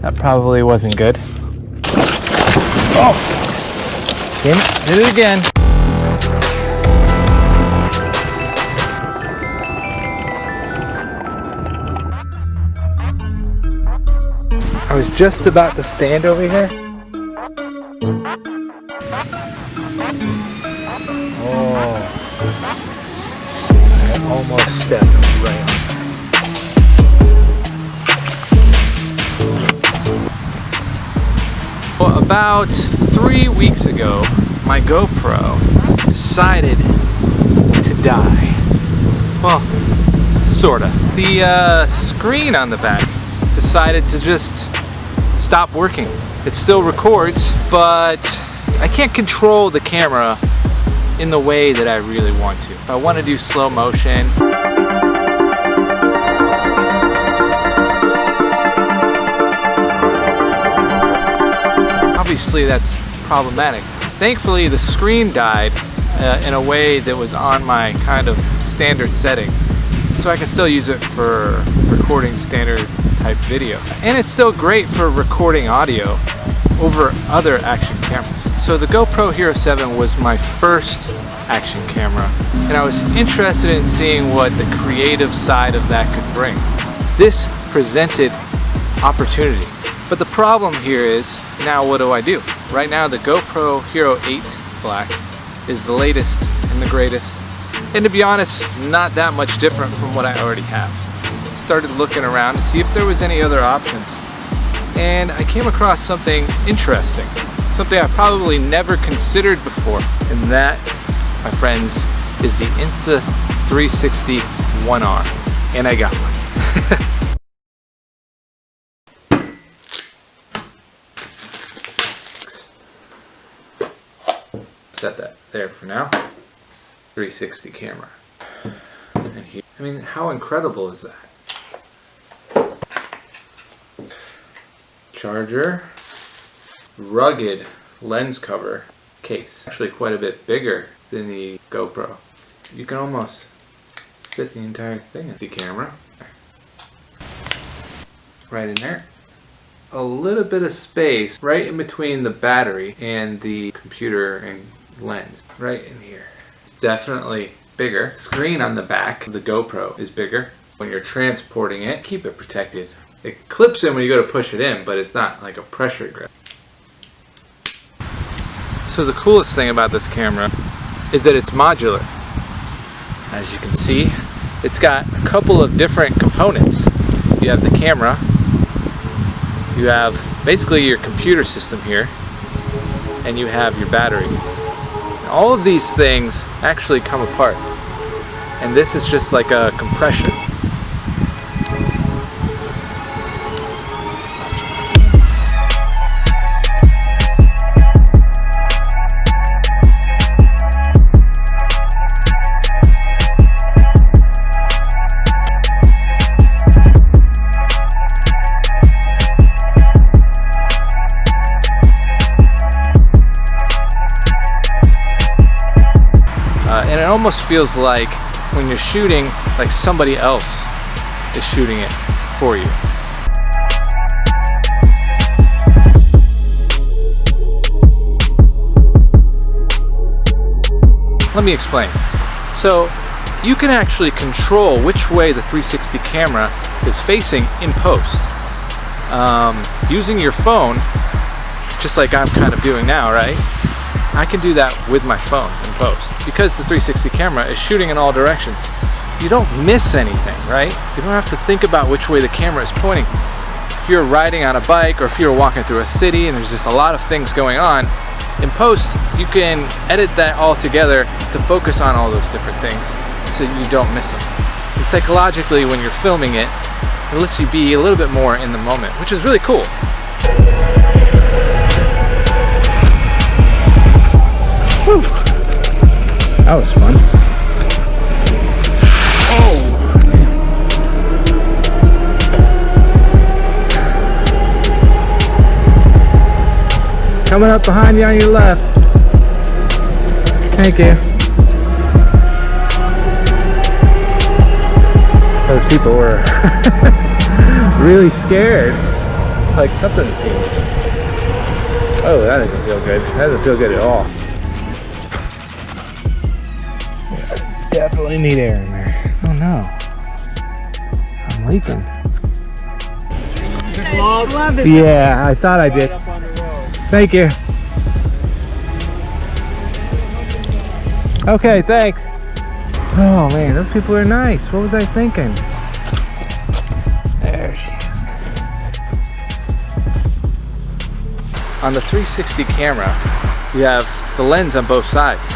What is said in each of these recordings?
That probably wasn't good. Oh! Did it again. I was just about to stand over here. Oh. I almost stepped right on that. Well, about 3 weeks ago, my GoPro decided to die. Well, sorta. The screen on the back decided to just stop working. It still records, but I can't control the camera in the way that I really want to. If I want to do slow motion, obviously that's problematic. Thankfully, the screen died in a way that was on my kind of standard setting, so I can still use it for recording standard type video. And it's still great for recording audio over other action cameras. So the GoPro Hero 7 was my first action camera, and I was interested in seeing what the creative side of that could bring. This presented opportunity. But the problem here is, now what do I do? Right now the GoPro Hero 8 Black is the latest and the greatest, and to be honest, not that much different from what I already have. Started looking around to see if there was any other options, and I came across something interesting, something I probably never considered before, and that, my friends, is the Insta360 ONE R, and I got one. Set that there for now. 360 camera. And here, I mean, how incredible is that? Charger, rugged lens cover case. Actually quite a bit bigger than the GoPro. You can almost fit the entire thing in the camera. Right in there. A little bit of space right in between the battery and the computer and lens. Right in here. It's definitely bigger. Screen on the back of the GoPro is bigger. When you're transporting it, keep it protected. It clips in when you go to push it in, but it's not like a pressure grip. So the coolest thing about this camera is that it's modular. As you can see, it's got a couple of different components. You have the camera, you have basically your computer system here, and you have your battery. All of these things actually come apart, and this is just like a compression. And it almost feels like when you're shooting, like somebody else is shooting it for you. Let me explain. So you can actually control which way the 360 camera is facing in post. Using your phone, just like I'm kind of doing now, right? I can do that with my phone in post. Because the 360 camera is shooting in all directions, you don't miss anything, right? You don't have to think about which way the camera is pointing. If you're riding on a bike or if you're walking through a city and there's just a lot of things going on, in post you can edit that all together to focus on all those different things so you don't miss them. And psychologically, when you're filming it, it lets you be a little bit more in the moment, which is really cool. Whew. That was fun. Oh, man. Coming up behind you on your left. Thank you. Those people were really scared. like something seems... Oh, that doesn't feel good. That doesn't feel good at all. Yeah, definitely need air in there. Oh no. I'm leaking. Yeah, I thought I did. Thank you. Okay, thanks. Oh man, those people are nice. What was I thinking? There she is. On the 360 camera, you have the lens on both sides.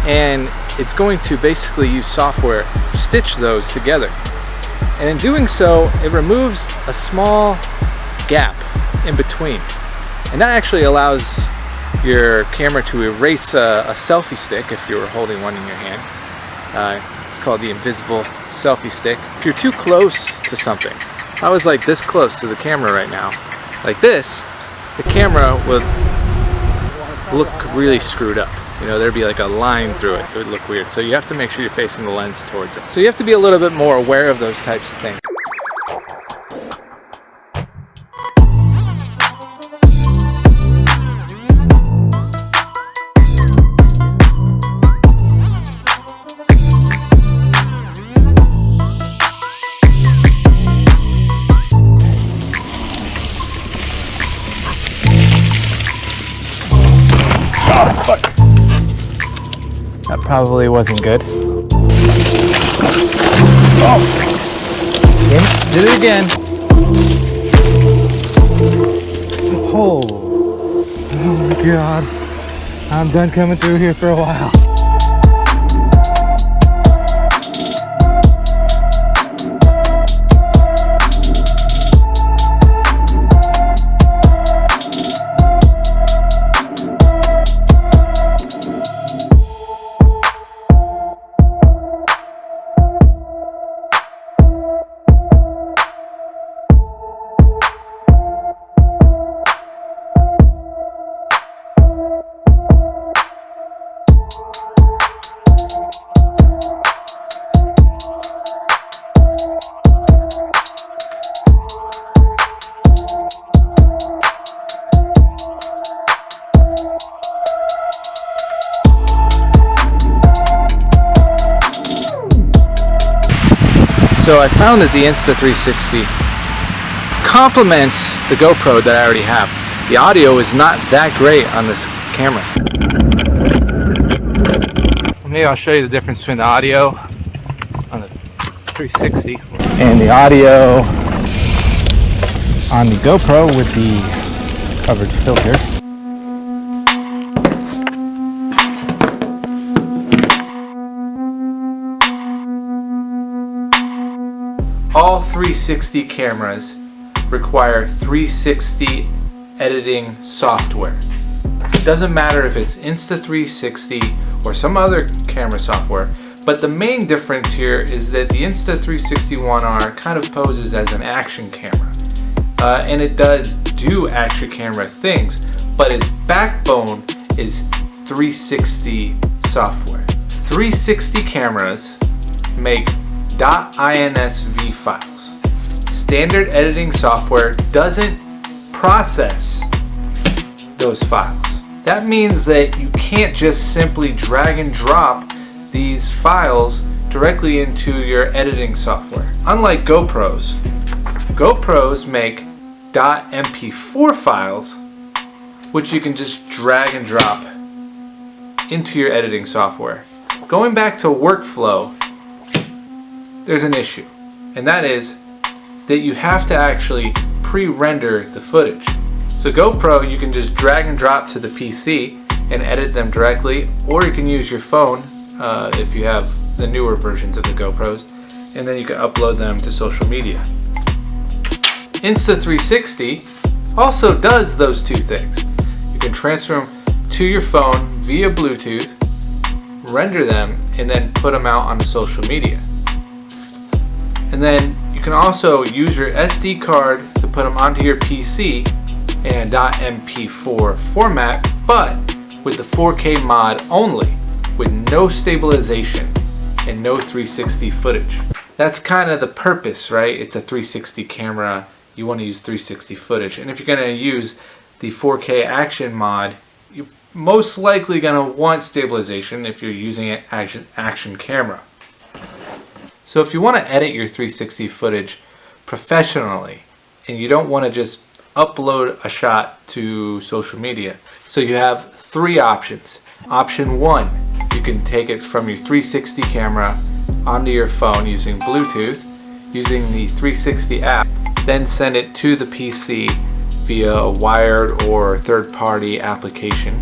And it's going to basically use software to stitch those together. And in doing so, it removes a small gap in between. And that actually allows your camera to erase a selfie stick if you were holding one in your hand. It's called the invisible selfie stick. If you're too close to something, if I was like this close to the camera right now, like this, the camera would look really screwed up. You know, there'd be like a line through it. It would look weird. So you have to make sure you're facing the lens towards it. So you have to be a little bit more aware of those types of things. That probably wasn't good. Oh! Did it again. Oh my God. I'm done coming through here for a while. So I found that the Insta360 complements the GoPro that I already have. The audio is not that great on this camera. Maybe I'll show you the difference between the audio on the 360 and the audio on the GoPro with the covered filter. All 360 cameras require 360 editing software. It doesn't matter if it's Insta360 or some other camera software, but the main difference here is that the Insta360 ONE R kind of poses as an action camera. And it does do action camera things, but its backbone is 360 software. 360 cameras make .insv files. Standard editing software doesn't process those files. That means that you can't just simply drag and drop these files directly into your editing software. Unlike GoPros, GoPros make .mp4 files which you can just drag and drop into your editing software. Going back to workflow, there's an issue, and that is that you have to actually pre-render the footage. So GoPro, you can just drag and drop to the PC and edit them directly, or you can use your phone if you have the newer versions of the GoPros, and then you can upload them to social media. Insta360 also does those two things. You can transfer them to your phone via Bluetooth, render them, and then put them out on social media. And then you can also use your SD card to put them onto your PC in a .mp4 format, but with the 4K mod only, with no stabilization and no 360 footage. That's kind of the purpose, right? It's a 360 camera. you want to use 360 footage. And if you're going to use the 4K action mod, you're most likely going to want stabilization if you're using an action camera. So if you want to edit your 360 footage professionally and you don't want to just upload a shot to social media, so you have three options. Option one, you can take it from your 360 camera onto your phone using Bluetooth, using the 360 app, then send it to the PC via a wired or third-party application.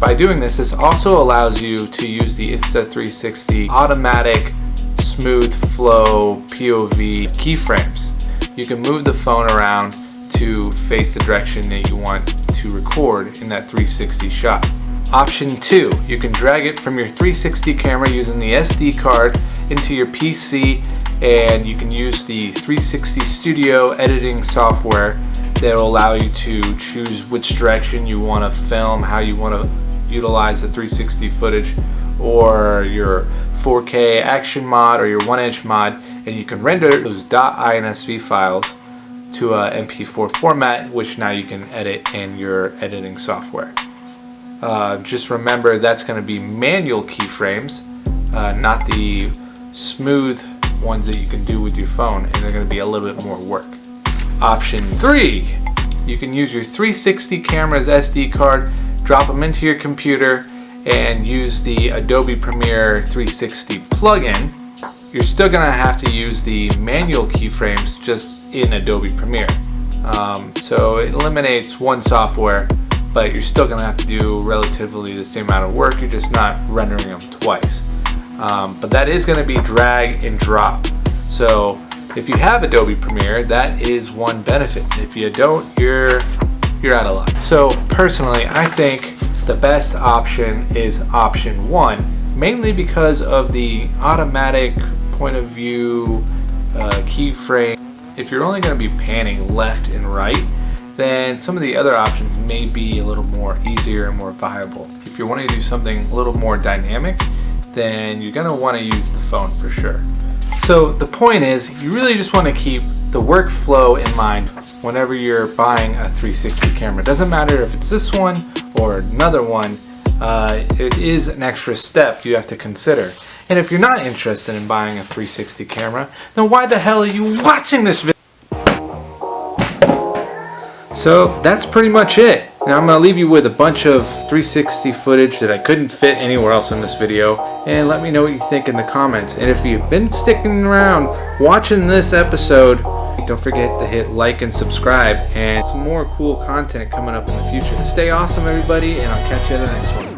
By doing this, this also allows you to use the Insta360 automatic smooth flow POV keyframes. You can move the phone around to face the direction that you want to record in that 360 shot. Option two, you can drag it from your 360 camera using the SD card into your PC, and you can use the 360 Studio editing software that will allow you to choose which direction you want to film, how you want to utilize the 360 footage, or your 4K action mod or your 1-inch mod, and you can render those .insv files to a MP4 format, which now you can edit in your editing software. Just remember that's going to be manual keyframes, not the smooth ones that you can do with your phone, and they're going to be a little bit more work. Option three, you can use your 360 camera's SD card, drop them into your computer, and use the Adobe Premiere 360 plugin. You're still going to have to use the manual keyframes just in Adobe Premiere. So it eliminates one software, but you're still going to have to do relatively the same amount of work. You're just not rendering them twice. But that is going to be drag and drop. So if you have Adobe Premiere, that is one benefit. If you don't, you're out of luck. So personally, I think the best option is option one, mainly because of the automatic point of view keyframe. If you're only going to be panning left and right, then some of the other options may be a little more easier and more viable. If you're wanting to do something a little more dynamic, then you're going to want to use the phone for sure. So the point is, you really just want to keep the workflow in mind whenever you're buying a 360 camera. It doesn't matter if it's this one or another one, it is an extra step you have to consider. And if you're not interested in buying a 360 camera, then why the hell are you watching this video? So that's pretty much it. Now I'm going to leave you with a bunch of 360 footage that I couldn't fit anywhere else in this video, and let me know what you think in the comments. And if you've been sticking around watching this episode, don't forget to hit like and subscribe, and some more cool content coming up in the future. Stay awesome everybody, and I'll catch you in the next one.